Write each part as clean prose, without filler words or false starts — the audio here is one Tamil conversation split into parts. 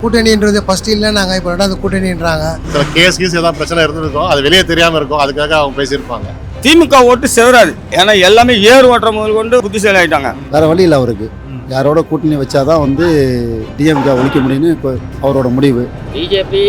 கூட்டணின்றது ஃபர்ஸ்ட் இல்லை, நாங்கள் இப்போ ரெண்டாவது கூட்டணின்றாங்க. சில கேஸ் ஏதாவது பிரச்சனை இருந்திருக்கும், அது வெளியே தெரியாமல் இருக்கும், அதுக்காக அவங்க பேசியிருப்பாங்க. திமுக ஓட்டு செவராது, ஏன்னா எல்லாமே ஏர் ஓட்டுற முதல் கொண்டு புத்திசாலி ஆகிட்டாங்க. வேற வழி இல்லை அவருக்கு. யாரோட கூட்டணி வச்சாதான் டிஎம்கே ஒழிக்க முடியும்னு இப்போ அவரோட முடிவு. பிஜேபி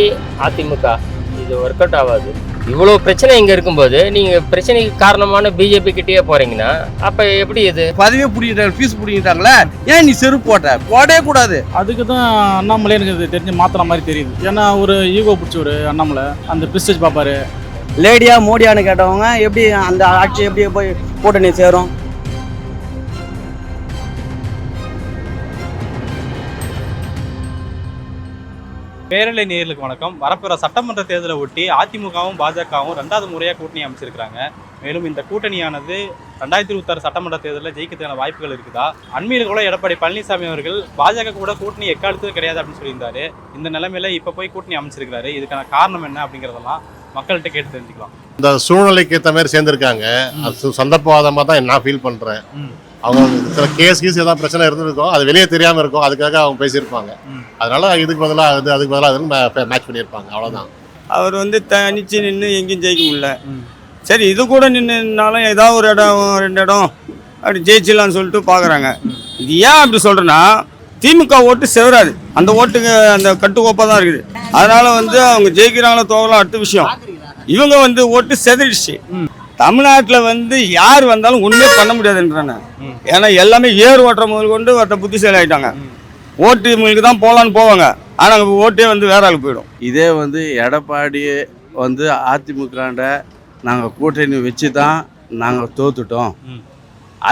அதிமுக இது ஒர்க் அவுட் ஆகாது. இவ்வளோ பிரச்சனை இங்கே இருக்கும்போது நீங்கள் பிரச்சனைக்கு காரணமான பிஜேபி கிட்டேயே போகிறீங்கன்னா அப்போ எப்படி இது? பதவியே பிடிக்கிட்டாங்க, ஃபீஸ் பிடிக்கிட்டாங்களே, ஏன் நீ செருப்பு போடவே கூடாது. அதுக்கு தான் அண்ணாமலை எனக்கு தெரிஞ்சு மாத்திர மாதிரி தெரியுது. ஏன்னா ஒரு ஈகோ பிடிச்சவர் அண்ணாமலை, அந்த பிரிஸ்டேஜ் பார்ப்பாரு. லேடியா மோடியான்னு கேட்டவங்க எப்படி அந்த ஆட்சி எப்படி போய் கூட்டணி சேரும்? பேரலை நேயர்களுக்கு வணக்கம். வரப்போகிற சட்டமன்ற தேர்தலை ஒட்டி அதிமுகவும் பாஜகவும் ரெண்டாவது முறையாக கூட்டணி அமைச்சிருக்கிறாங்க. மேலும் இந்த கூட்டணியானது 2026 சட்டமன்ற தேர்தலில் ஜெயிக்கிறதுக்கான வாய்ப்புகள் இருக்குதா? அண்மையில் கூட எடப்பாடி பழனிசாமி அவர்கள் பாஜக கூட கூட்டணி எக்காலத்துக்கும் கிடையாது அப்படின்னு சொல்லியிருந்தாரு. இந்த நிலைமையில இப்போ போய் கூட்டணி அமைச்சிருக்கிறாரு. இதுக்கான காரணம் என்ன அப்படிங்கிறதெல்லாம் மக்கள்கிட்ட கேட்டு தெரிஞ்சுக்கலாம். இந்த சூழ்நிலைக்கு ஏற்ற மாதிரி சேர்ந்துருக்காங்க. அது சந்தர்ப்பவாதமாக தான் நான் ஃபீல் பண்ணுறேன். அவங்க சில கேஸ் ஏதாவது பிரச்சனை இருந்திருக்கும், அது வெளியே தெரியாமல் இருக்கும், அதுக்காக அவங்க பேசியிருப்பாங்க. அதனால இதுக்கு பதிலாக அதுக்கு பதிலாக மேட்ச் பண்ணியிருப்பாங்க, அவ்வளோதான். அவர் தனிச்சு நின்று எங்கேயும் ஜெயிக்க முடியல. சரி, இது கூட நின்றுனாலும் ஏதாவது ஒரு இடம் 2 இடம் அப்படி ஜெயிச்சிடலான்னு சொல்லிட்டு பார்க்குறாங்க. இது ஏன் அப்படி சொல்கிறேன்னா, திமுக ஓட்டு செவராது, அந்த ஓட்டுக்கு அந்த கட்டுக்கோப்பாக தான் இருக்குது. அதனால் அவங்க ஜெயிக்கிறாங்களோ தோகலாம் அடுத்த விஷயம். இவங்க ஓட்டு செதறிடுச்சு. தமிழ்நாட்டில் யார் வந்தாலும் ஒன்றுமே பண்ண முடியாதுன்றாங்க. ஏன்னா எல்லாமே ஏர் ஓட்டுற முதல் கொண்டு புத்திசாலி ஆகிட்டாங்க. ஓட்டு இவங்களுக்கு தான் போகலான்னு போவாங்க, ஆனால் ஓட்டே வேற ஆளுக்கு போயிடும். இதே எடப்பாடி அதிமுகண்ட நாங்கள் கூட்டணி வச்சு தான் நாங்கள் தோத்துட்டோம்.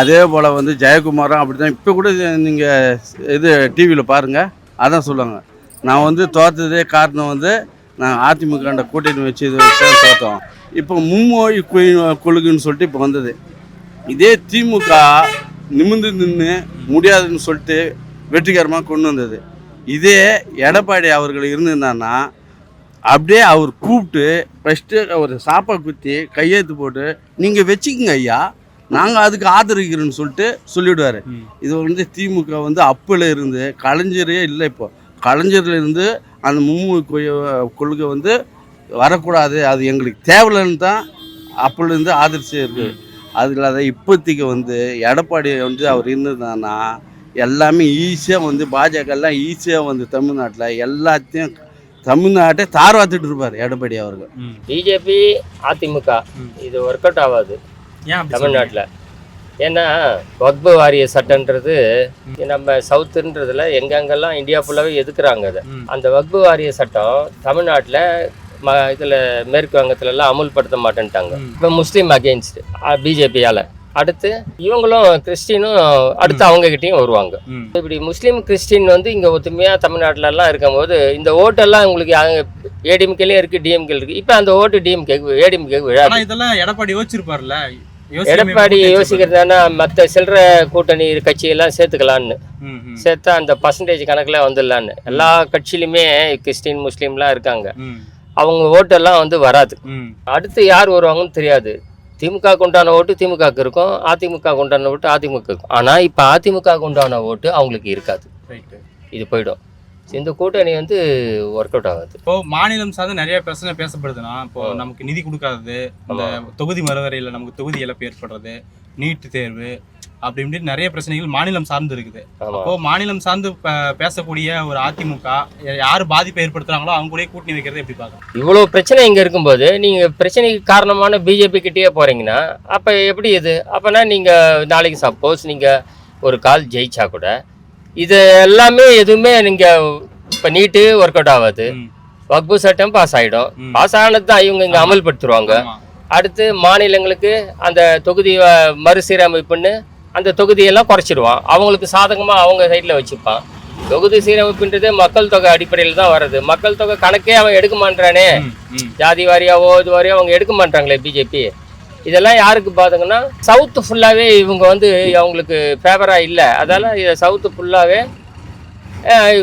அதே போல் ஜெயக்குமாரும் அப்படி தான். இப்போ கூட நீங்கள் டிவியில் பாருங்கள், அதான் சொல்லுவாங்க. நான் தோற்றதே காரணம் நாங்கள் அதிமுகண்ட கூட்டணி வச்சு தோற்றோம். இப்போ மும்மொழி கொள்கைன்னு சொல்லிட்டு இப்போ வந்தது. இதே திமுக நிமிர்ந்து நின்று முடியாதுன்னு சொல்லிட்டு வெற்றிகரமாக கொண்டு வந்தது. இதே எடப்பாடி அவர்கள் இருந்திருந்தான்னா அப்படியே அவர் கூப்பிட்டு ஃபஸ்ட்டு அவர் சாப்பாடு குத்தி கையெழுத்து போட்டு நீங்கள் வச்சுக்கோங்க ஐயா, நாங்கள் அதுக்கு ஆதரிக்கிறோன்னு சொல்லிட்டு சொல்லிவிடுவார். இது திமுக அப்போல இருந்து கலைஞரே இல்லை. இப்போ கலைஞரில் இருந்து அந்த மும்மொழி கொள்கை வரக்கூடாது, அது எங்களுக்கு தேவையில்லைன்னு தான் அப்போலேருந்து ஆதரிச்சு இருக்குது. அது இல்லாத இப்போதைக்கு எடப்பாடி அவர் இருந்ததுன்னா எல்லாமே ஈஸியாக பாஜக எல்லாம் ஈஸியாக தமிழ்நாட்டில் எல்லாத்தையும் தமிழ்நாட்டை தார்வாத்துட்டு இருப்பார் எடப்பாடி அவர்கள். பிஜேபி அதிமுக இது ஒர்க் அவுட் ஆகாது தமிழ்நாட்டில். ஏன்னா வக்பு வாரிய சட்டன்றது நம்ம சவுத்துன்றதுல எங்கெங்கெல்லாம் இந்தியா ஃபுல்லாகவே எதுக்குறாங்க. அதை அந்த வக்பு வாரிய சட்டம் தமிழ்நாட்டில் இதில் மேற்கு வங்கத்துலலாம் அமுல்படுத்த மாட்டேன்ட்டாங்க. இப்போ முஸ்லீம் அகெயின்ஸ்ட் பிஜேபியால். அடுத்து இவங்களும் கிறிஸ்டினும் அடுத்து அவங்ககிட்டையும் வருவாங்க. இப்படி முஸ்லீம் கிறிஸ்டின் இங்கே ஒத்துமையாக தமிழ்நாட்டிலலாம் இருக்கும்போது இந்த ஓட்டெல்லாம் உங்களுக்கு ஏடிஎம்கேலேயும் இருக்குது, டிஎம்கே இருக்குது. இப்போ அந்த ஓட்டு ஏடிஎம்கே விழாது. இதெல்லாம் எடப்பாடி யோசிச்சிருப்பார்ல. எடப்பாடி யோசிக்கிறதுனா மற்ற சில்லற கூட்டணி கட்சியெல்லாம் சேர்த்துக்கலான்னு சேர்த்தா அந்த பர்சன்டேஜ் கணக்கில் வந்துடலான்னு. எல்லா கட்சியிலுமே கிறிஸ்டின் முஸ்லீம்லாம் இருக்காங்க. அவங்க ஓட்டெல்லாம் வராது. அடுத்து யார் வருவாங்கன்னு தெரியாது. திமுக உண்டான ஓட்டு திமுகவுக்கு இருக்கும், அதிமுக உண்டான ஓட்டு அதிமுக இருக்கும். ஆனால் இப்போ அதிமுக உண்டான ஓட்டு அவங்களுக்கு இருக்காது. இது போயிடும். இந்த கூட்டணி ஒர்க் அவுட் ஆகாது. இப்போ மாநிலம் சார்ந்து நிறைய பிரச்சனை பேசப்படுதுன்னா, இப்போ நமக்கு நிதி கொடுக்காதது, இந்த தொகுதி மறுவரையில் நமக்கு தொகுதி இழப்பு ஏற்படுறது, நீட்டு தேர்வு, அப்படி இப்படின்னு நிறைய பிரச்சனைகள் மாநிலம் சார்ந்து இருக்குது. அப்போ மாநிலம் சார்ந்து பேசக்கூடிய ஒரு அதிமுக யார் பாதிப்பை ஏற்படுத்துறாங்களோ அவங்க கூட கூட்டணி வைக்கிறது எப்படி பார்க்கலாம்? இவ்வளோ பிரச்சனை இங்கே இருக்கும்போது நீங்கள் பிரச்சனைக்கு காரணமான பிஜேபி கிட்டேயே போகிறீங்கன்னா அப்போ எப்படி இது? அப்போனா நீங்கள் நாளைக்கு சப்போஸ் நீங்கள் ஒரு கால் ஜெயிச்சா கூட இது எல்லாமே எதுவுமே நீங்கள் இப்போ நீட்டு ஒர்க் அவுட் ஆகாது. வக்பு சட்டம் பாஸ் ஆகிடும். பாஸ் ஆனது தான் இவங்க இங்கே அமல்படுத்துருவாங்க. அடுத்து மாநிலங்களுக்கு அந்த தொகுதி மறுசீரமைப்புன்னு அந்த தொகுதியெல்லாம் குறைச்சிடுவான். அவங்களுக்கு சாதகமாக அவங்க சைடில் வச்சுப்பான். தொகுதி சீரமைப்புன்றது மக்கள் தொகை அடிப்படையில் தான் வருது. மக்கள் தொகை கணக்கே அவன் எடுக்க மாட்டானே. ஜாதி வாரியாவோ இது வாரியாவோ அவங்க எடுக்க மாட்டாங்களே பிஜேபி. இதெல்லாம் யாருக்கு பாத்தீங்கன்னா சவுத்து ஃபுல்லாகவே இவங்க அவங்களுக்கு ஃபேவராக இல்லை. அதால் இதை சவுத்து ஃபுல்லாகவே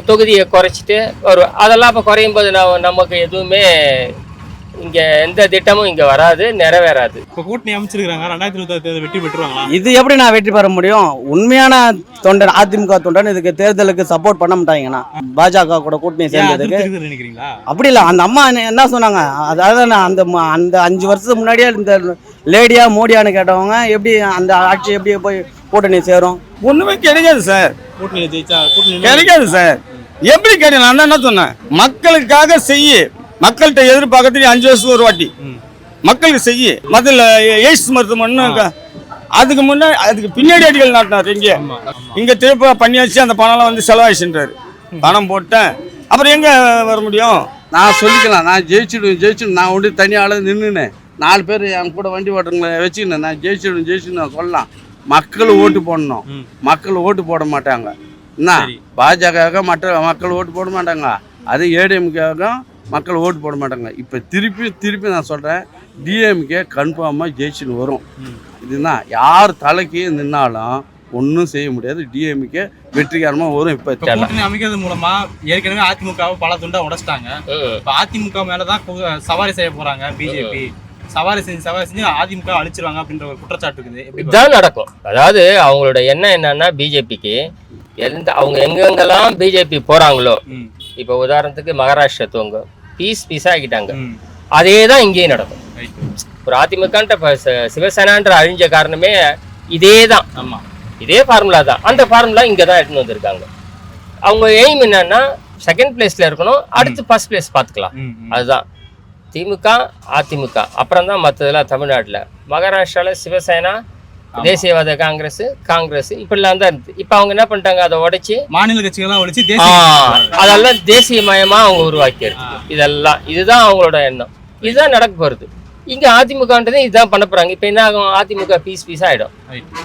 தொகுதியை குறைச்சிட்டு வரும். அதெல்லாம் இப்போ குறையும் போது நமக்கு எதுவுமே இங்கே எந்த திட்டமும் இங்கே வராது, நிறைவேறாது. இப்போ கூட்டணி அமைச்சிருக்காங்க, 2026 தேர்தல் வெற்றி பெற்றுருவாங்களா? இது எப்படி நான் வெற்றி பெற முடியும்? உண்மையான தொண்டன் அதிமுக தொண்டன் இதுக்கு தேர்தலுக்கு சப்போர்ட் பண்ண மாட்டாங்கண்ணா. பாஜக கூட கூட்டணி சேர்ந்ததுக்கு நினைக்கிறீங்களா? அப்படி இல்லை. அந்த அம்மா என்ன சொன்னாங்க, அதாவது நான் அந்த 5 வருஷத்துக்கு முன்னாடியே இந்த லேடியா மோடியான்னு கேட்டவங்க எப்படி அந்த ஆட்சி எப்படி போய் கூட்டணி சேரும்? ஒண்ணுமே கிடைக்காது சார், கூட்டணியில் ஜெயிச்சா கூட்டணி கிடைக்காது சார். எப்படி கிடையாது? நான் தான் என்ன சொன்னேன், மக்களுக்காக செய்ய, மக்கள்கிட்ட எதிர்பார்க்கறதுக்கு 5 வருஷத்துக்கு ஒரு வாட்டி மக்களுக்கு செய்ய. முதல்ல எய்ட்ஸ் மருத்துவமனை அதுக்கு முன்னாடி அதுக்கு பின்னாடி அடிகள் நாட்டினார். இங்க திருப்ப பண்ணியாச்சு, அந்த பணம்லாம் வந்து செலவாயிடுச்சுன்றாரு. பணம் போட்டேன், அப்புறம் எங்க வர முடியும்? நான் சொல்லிக்கலாம், நான் ஜெயிச்சிடும் நான் ஒன்று தனியால் நின்றுனேன், 4 பேர் என் கூட வண்டி ஓட்டுறவங்களை வச்சுக்கினேன், நான் ஜெயிச்சிடும் நான் சொல்லலாம். மக்கள் ஓட்டு போடணும், மக்கள் ஓட்டு போட மாட்டாங்க. என்ன பாஜக மக்கள் ஓட்டு போட மாட்டாங்க, அது ஏடிஎம்கேவுக்கு மக்கள் ஓட்டு போட மாட்டாங்க. இப்போ திருப்பி நான் சொல்கிறேன், டிஎம்கே கன்ஃபார்மாக ஜெயிச்சுன்னு வரும். இதுதான் யார் தலைக்கு நின்னாலும் ஒன்றும் செய்ய முடியாது, டிஎம்கே வெற்றிகரமாக வரும். இப்போ கூட்டணி அமைக்கிறது மூலமா ஏற்கனவே அதிமுகவை பல துண்டா உடைச்சிட்டாங்க. இப்போ அதிமுக மேலே தான் சவாரி செய்ய போகிறாங்க பிஜேபி. சவாரி செஞ்சு அதிமுக அழிச்சிருவாங்க அப்படின்ற ஒரு குற்றச்சாட்டு இருக்குது. இதுதான் நடக்கும். அதாவது அவங்களோட எண்ணம் என்னன்னா, பிஜேபிக்கு அவங்க எங்கெங்கெல்லாம் பிஜேபி போறாங்களோ, இப்போ உதாரணத்துக்கு மகாராஷ்டிரா தூங்க பீஸா ஆகிட்டாங்க, அதே தான் இங்கேயும் நடக்கும். ஒரு அதிமுகன்ற சிவசேனான்ற அழிஞ்ச காரணமே இதே தான். இதே ஃபார்முலா தான். அந்த ஃபார்முலா இங்கே தான் எடுத்துன்னு வந்திருக்காங்க. அவங்க எய்ம் என்னன்னா, செகண்ட் பிளேஸ்ல இருக்கணும், அடுத்து ஃபர்ஸ்ட் பிளேஸ் பார்த்துக்கலாம். அதுதான் திமுக அதிமுக, அப்புறம் தான் மற்றதெல்லாம். தமிழ்நாட்டில் மகாராஷ்டிராவில் சிவசேனா, தேசியவாத காங்கிரஸ் இப்படிலாம் தான் இருந்து. இப்போ அவங்க என்ன பண்ணிட்டாங்க, அதை உடைச்சி மாநில கட்சிகள்லாம் உடைச்சி அதெல்லாம் தேசியமயமா அவங்க உருவாக்கி எடுத்து இதெல்லாம். இதுதான் அவங்களோட எண்ணம், இதுதான் நடக்க போகிறது. இங்கே அதிமுகன்றதே இதுதான் பண்ண போகிறாங்க. இப்போ என்ன ஆகும், அதிமுக பீஸ் ஆகிடும்.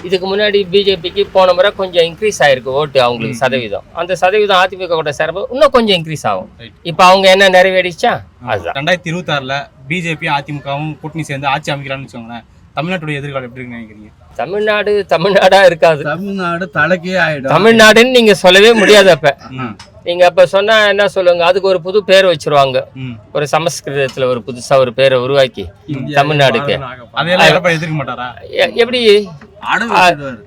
இதுக்கு முன்னாடி பிஜேபிக்கு போன முறை கொஞ்சம் இன்க்ரீஸ் ஆகிருக்கு ஓட்டு, அவங்களுக்கு சதவீதம். அந்த சதவீதம் அதிமுக கூட சேரப்போ இன்னும் கொஞ்சம் இன்க்ரீஸ் ஆகும். இப்போ அவங்க என்ன நிறைவேறிச்சா, அதுதான். 2026 பிஜேபி அதிமுகவும் கூட்டணி சேர்ந்து ஆட்சி அமைக்கிறான்னு வச்சுக்கோங்களேன், தமிழ்நாட்டுடைய எதிர்காலம் எப்படி இருக்குன்னு நினைக்கிறீங்க? தமிழ்நாடா இருக்காது, தமிழ்நாடு தலைக்கே ஆயிடும். தமிழ்நாடுன்னு நீங்க சொல்லவே முடியாது. அப்ப நீங்க அப்ப சொன்னா என்ன சொல்லுங்க, அதுக்கு ஒரு புது பேர் வச்சிருவாங்க. ஒரு சமஸ்கிருதத்துல ஒரு புதுசா ஒரு பேரை உருவாக்கி தமிழ்நாடுக்கு. எதிர்க்க மாட்டாரா? எப்படி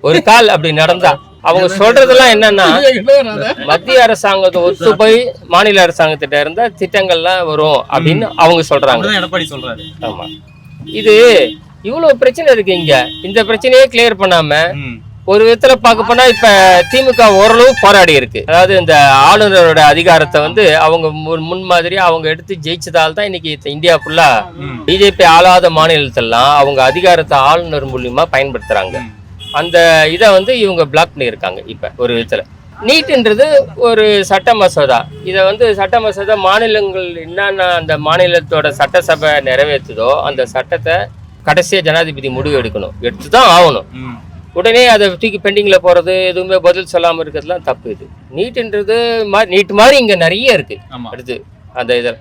ஒரு கால் அப்படி நடந்தா? அவங்க சொல்றதெல்லாம் என்னன்னா, மத்திய அரசாங்கத்தை ஒத்து போய் மாநில அரசாங்கத்திட்ட இருந்தா திட்டங்கள்லாம் வரும் அப்படின்னு அவங்க சொல்றாங்க. எடப்பாடி சொல்றாரு. ஆமா, இது இவ்வளவு பிரச்சனை இருக்கு இங்க. இந்த பிரச்சனையே கிளியர் பண்ணாம ஒரு விதத்துல பார்க்க போனா இப்ப திமுக ஓரளவு போராடி இருக்கு. அதாவது இந்த ஆளுநரோட அதிகாரத்தை வந்து அவங்க முன்மாதிரி அவங்க எடுத்து ஜெயிச்சதால் தான் இன்னைக்கு இந்தியா ஃபுல்லா பிஜேபி ஆளாத மாநிலத்திலாம் அவங்க அதிகாரத்தை ஆளுநர் மூலியமா பயன்படுத்துறாங்க. அந்த இதை வந்து இவங்க பிளாக் பண்ணியிருக்காங்க. இப்ப ஒரு விதத்துல நீட்ன்றது ஒரு சட்ட மசோதா. இதை வந்து சட்ட மசோதா மாநிலங்கள் என்னென்ன அந்த மாநிலத்தோட சட்டசபை நிறைவேற்றுதோ அந்த சட்டத்தை கடைசியா ஜனாதிபதி முடிவு எடுத்துதான் ஆகணும். உடனே அதை தூக்கி பெண்டிங்ல போறது, எதுவுமே பதில் சொல்லாம இருக்கிறதுலாம் தப்பு. இது நீட்டுன்றது நீட் மாதிரி இங்க நிறைய இருக்கு. அடுத்து அந்த இதில்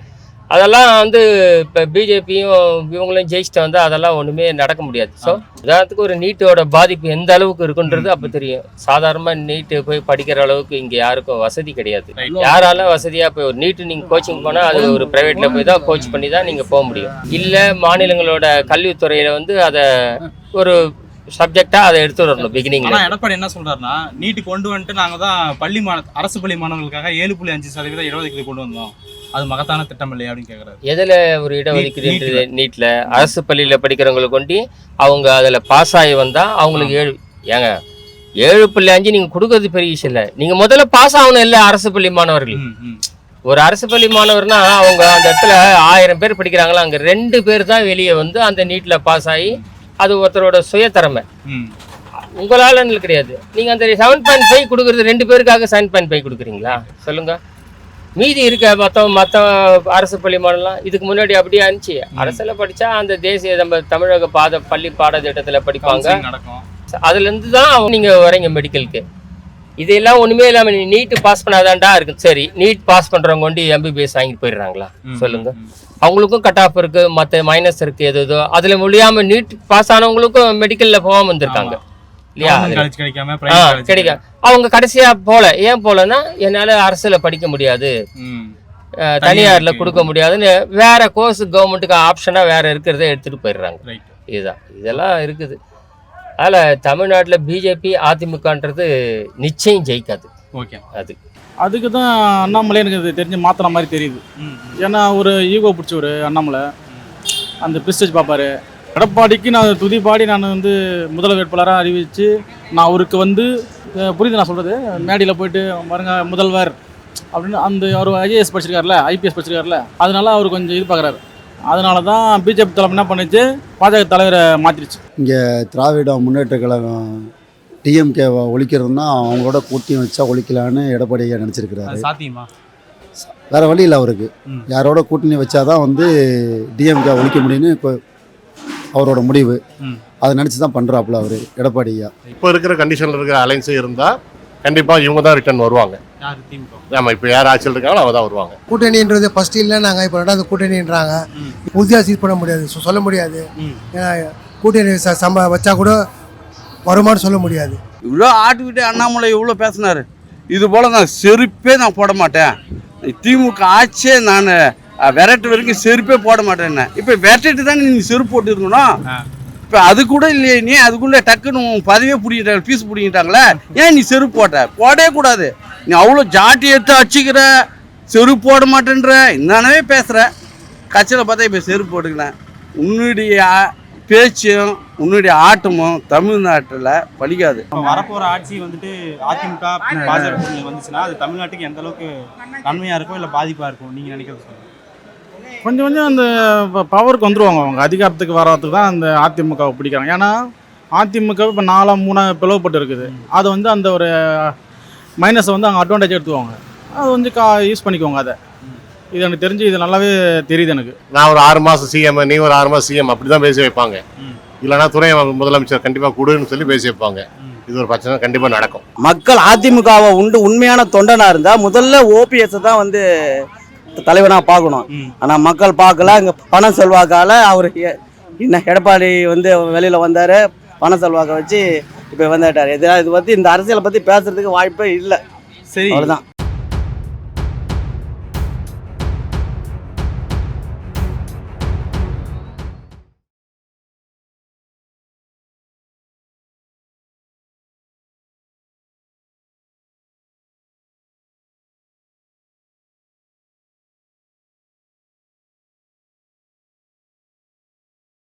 அதெல்லாம் வந்து இப்போ பிஜேபியும் இவங்களும் ஜெயிச்சுட்டு வந்து அதெல்லாம் ஒன்றுமே நடக்க முடியாது. ஸோ உதாரணத்துக்கு ஒரு நீட்டோட பாதிப்பு எந்த அளவுக்கு இருக்குன்றது அப்போ தெரியும். சாதாரணமாக நீட்டு போய் படிக்கிற அளவுக்கு இங்கே யாருக்கும் வசதி கிடையாது. யாரால வசதியாக போய் ஒரு நீட்டு நீங்கள் கோச்சிங் போனால் அது ஒரு ப்ரைவேட்ல போய் தான் கோச் பண்ணி தான் நீங்கள் போக முடியும். இல்லை மாநிலங்களோட கல்வித்துறையில் வந்து அதை ஒரு சப்ஜெக்டா அதை எடுத்து வரணும் பிகினிங்ல. எடப்பாடி என்ன சொல்றாருன்னா, நீட்டு கொண்டு வந்துட்டு நாங்க தான் அரசு பள்ளி மாணவர்களுக்காக 7.5% இடஒதுக்கீடு கொண்டு வந்தோம், அது மகத்தான திட்டம் இல்லையா அப்படின்னு கேக்குறாரு. எதுல ஒரு இடஒதுக்கீடு? நீட்ல அரசு பள்ளியில படிக்கிறவங்களுக்கு கொண்டு அவங்க அதுல பாஸ் ஆகி வந்தா அவங்களுக்கு 7.5 நீங்க கொடுக்கறது பெரிய விஷயம் இல்லை. நீங்க முதல்ல பாஸ் ஆகணும் இல்ல அரசு பள்ளி மாணவர்கள். ஒரு அரசு பள்ளி மாணவர்னா அவங்க அந்த இடத்துல 1000 பேர் படிக்கிறாங்களா, அங்க 2 பேர் தான் வெளியே வந்து அந்த நீட்ல பாஸ் ஆகி, அது ஒருத்தரோட சுய திறமை, உங்களால கிடையாது. நீங்க அந்த 7.5 கொடுக்கறது 2 பேருக்காக 7.5 கொடுக்குறீங்களா சொல்லுங்க? மீதி இருக்க மற்ற அரசு பள்ளி மாணவர்லாம் இதுக்கு முன்னாடி அப்படியே இருந்துச்சு. அரசுல படிச்சா அந்த தேசிய நம்ம தமிழக பள்ளி பாடத்திட்டத்துல படிப்பாங்க. அதுல இருந்து தான் நீங்க வரீங்க மெடிக்கலுக்கு. இதெல்லாம் ஒண்ணுமே இல்லாம நீ நீட் பாஸ் பண்ணாதான்டா இருக்கு. சரி, நீட் பாஸ் பண்றவங்க கொண்டு எம்பிபிஎஸ் வாங்கிட்டு போயிடுறாங்களா சொல்லுங்க? அவங்களுக்கும் கட் ஆஃப் இருக்கு, மற்ற மைனஸ் இருக்கு, எதோ அதுல முடியாம நீட் பாஸ் ஆனவங்களுக்கும் மெடிக்கல்ல போகாம வந்திருக்காங்க இல்லையா? கிடைக்கும். அவங்க கடைசியா போல. ஏன் போலன்னா, என்னால அரசுல படிக்க முடியாது, தனியார்ல கொடுக்க முடியாதுன்னு வேற கோர்ஸ் கவர்மெண்ட்டுக்கு ஆப்ஷனா வேற இருக்கிறத எடுத்துட்டு போயிடுறாங்க. ரைட். இதுதான் இதெல்லாம் இருக்குது. அதில் தமிழ்நாட்டில் பிஜேபி அதிமுகன்றது நிச்சயம் ஜெயிக்காது. ஓகே. அதுக்கு தான் அண்ணாமலை எனக்கு இது தெரிஞ்சு மாற்றின மாதிரி தெரியுது. ஏன்னா ஒரு ஈகோ பிடிச்ச ஒரு அண்ணாமலை அந்த பிரிஸ்டேஜ் பார்ப்பாரு. எடப்பாடிக்கு நான் துதிப்பாடி நான் வந்து முதல்வர் வேட்பாளராக அறிவித்து நான் அவருக்கு வந்து புரியுது நான் சொல்கிறது, மேடையில் போயிட்டு பாருங்க முதல்வர் அப்படின்னு அந்த அவர் ஐஏஎஸ் படிச்சிருக்காருல, ஐபிஎஸ் படிச்சிருக்காருல, அதனால அவர் கொஞ்சம் இது பார்க்குறாரு. அதனால தான் பிஜேபி தலைமை என்ன பண்ணிச்சு, பாஜக தலைவரை மாற்றிடுச்சு. இங்கே திராவிட முன்னேற்ற கழகம் டிஎம்கேவை ஒழிக்கிறதுனா அவங்களோட கூட்டணி வச்சா ஒழிக்கலான்னு எடப்பாடி ஐயா நினச்சிருக்கிறாரு. சாத்தியமா? வேறு வழி இல்லை அவருக்கு. யாரோட கூட்டணி வச்சாதான் வந்து டிஎம்கே ஒழிக்க முடியும்னு இப்போ அவரோட முடிவு. அதை நினச்சி தான் பண்ணுறாப்புல அவர் எடப்பாடி ஐயா. இப்போ இருக்கிற கண்டிஷனில் இருக்கிற அலைன்ஸு இருந்தால் கண்டிப்பாக இவங்க தான் ரிட்டர்ன் வருவாங்க. ஆமாம், இப்போ யார் ஆட்சியில் இருக்காங்களோ அவங்க தான் வருவாங்க. கூட்டணின்றது ஃபர்ஸ்ட் இல்லை, நாங்கள் இப்போ ரெண்டாவது கூட்டணின்றாங்க. புதியாக சீட் பண்ண முடியாது, சொல்ல முடியாது. ஏன்னா கூட்டணி வச்சா கூட வருமானு சொல்ல முடியாது. இவ்வளோ ஆட்டுக்கிட்டே அண்ணாமலை இவ்வளோ பேசினார். இது போல் நான் செருப்பே நான் போட மாட்டேன், திமுக ஆட்சியே நான் விரட்டு வரைக்கும் செருப்பே போட மாட்டேன்னு. இப்போ விரட்டிட்டு தானே நீ செருப்பு போட்டு இருக்கணும். இப்போ அது கூட இல்லையே, நீ அதுக்குள்ளே டக்குன்னு பதவியே பிடிக்கிட்டாங்க, பீஸ் பிடிக்கிட்டாங்களே, ஏன் நீ செருப்பு போடவே கூடாது. நீ அவ்வளோ ஜாட்டி எடுத்து அடிச்சுக்கிற, செருப்பு போட மாட்டேன்ற என்னவே பேசுகிற. கட்சியில் பார்த்தா இப்போ செருப்பு போட்டுக்கிறேன். உன்னுடைய பேச்சும் உன்னுடைய ஆட்டமும் தமிழ்நாட்டில் பலிக்காது. வரப்போகிற ஆட்சி வந்துட்டு அதிமுக பாஜக கூட்டணி வந்துச்சுன்னா அது தமிழ்நாட்டுக்கு எந்த அளவுக்கு நன்மையாக இருக்கும் இல்லை பாதிப்பாக இருக்கும் நீங்கள் நினைக்கிறது சொல்லுங்கள். கொஞ்சம் கொஞ்சம் அந்த பவருக்கு வந்துடுவாங்க, அவங்க அதிகாரத்துக்கு வர்றதுக்கு தான் அந்த அதிமுகவை பிடிக்கிறாங்க. ஏன்னா அதிமுக இப்போ 4-3 பிளவுபட்டு இருக்குது. அது வந்து அந்த ஒரு மைனஸை வந்து அவங்க அட்வான்டேஜ் எடுத்துக்குவாங்க, அது வந்து யூஸ் பண்ணிக்குவாங்க. அதை இது எனக்கு தெரிஞ்சு இது நல்லாவே தெரியுது எனக்கு. நான் ஒரு 6 மாதம் சிஎம், நீ ஒரு 6 மாதம் சிஎம், அப்படி தான் பேசி வைப்பாங்க. இல்லைனா துணை முதலமைச்சர் கண்டிப்பாக கொடுன்னு சொல்லி பேசி வைப்பாங்க. இது ஒரு பிரச்சனை கண்டிப்பாக நடக்கும். மக்கள் அதிமுகவை உண்மையான தொண்டனா இருந்தா முதல்ல ஓபிஎஸ் தான் வந்து தலைவனா பார்க்கணும். ஆனா மக்கள் பார்க்கல. இங்க பண செல்வாக்கால அவர் என்ன எடப்பாடி வந்து வெளியில வந்தாரு, பண செல்வாக்கை வச்சு இப்ப வந்துட்டாரு. இது பத்தி இந்த அரசியலை பத்தி பேசுறதுக்கு வாய்ப்பே இல்லை. சரி, அவ்வளவுதான்.